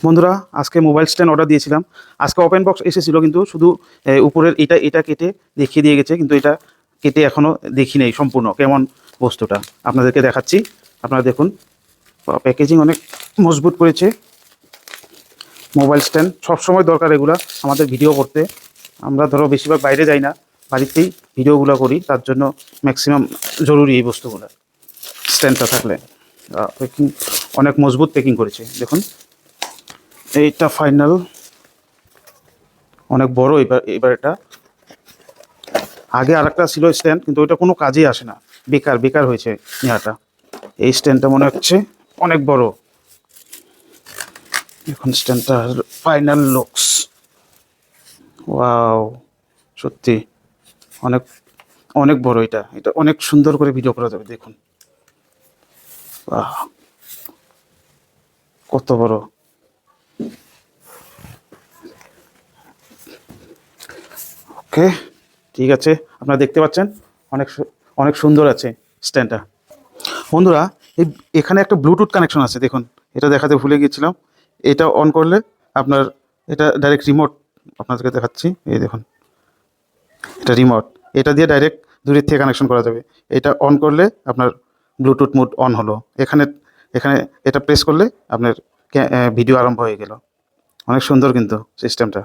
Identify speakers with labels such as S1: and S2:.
S1: বন্ধুরা, আজকে mobile stand order দিয়েছিলাম। আজকে ওপেন বক্স এসেছিলো, কিন্তু শুধু উপরের এটা কেটে দেখিয়ে দিয়ে গেছে, কিন্তু এটা কেটে এখনও দেখি নেই সম্পূর্ণ কেমন বস্তুটা। আপনাদেরকে দেখাচ্ছি, আপনারা দেখুন। প্যাকেজিং অনেক মজবুত করেছে। মোবাইল স্ট্যান্ড সবসময় দরকার এগুলা আমাদের ভিডিও করতে। আমরা ধরো বেশিরভাগ বাইরে যাই না, বাড়িতেই ভিডিওগুলো করি, তার জন্য ম্যাক্সিমাম জরুরি এই বস্তুগুলো। স্ট্যান্ডটা থাকলে প্যাকিং অনেক মজবুত প্যাকিং করেছে, দেখুন। এইটা ফাইনাল, অনেক বড়। এবার এটা আগে আরেকটা ছিল স্ট্যান্ড, কিন্তু ওইটা কোনো কাজেই আসে না, বেকার হয়েছে নেওয়াটা। এই স্ট্যান্ডটা মনে হচ্ছে অনেক বড়। এখন স্ট্যান্ডটা ফাইনাল লুকস, ওয়াও, সত্যি অনেক অনেক বড়। এটা অনেক সুন্দর করে ভিডিও করা যাবে, দেখুন। কত বড়! ওকে, ঠিক আছে, আপনারা দেখতে পাচ্ছেন অনেক সুন্দর আছে স্ট্যান্ডটা। বন্ধুরা, এখানে একটা ব্লুটুথ কানেকশন আছে, দেখুন। এটা দেখাতে ভুলে গিয়েছিলাম। এটা অন করলে আপনার এটা ডাইরেক্ট রিমোট, আপনাদেরকে দেখাচ্ছি, এই দেখুন। এটা রিমোট, এটা দিয়ে ডাইরেক্ট দূরের থেকে কানেকশন করা যাবে। এটা অন করলে আপনার ব্লুটুথ মোড অন হলো। এখানে এখানে এটা প্রেস করলে আপনার ভিডিও আরম্ভ হয়ে গেল। অনেক সুন্দর কিন্তু সিস্টেমটা।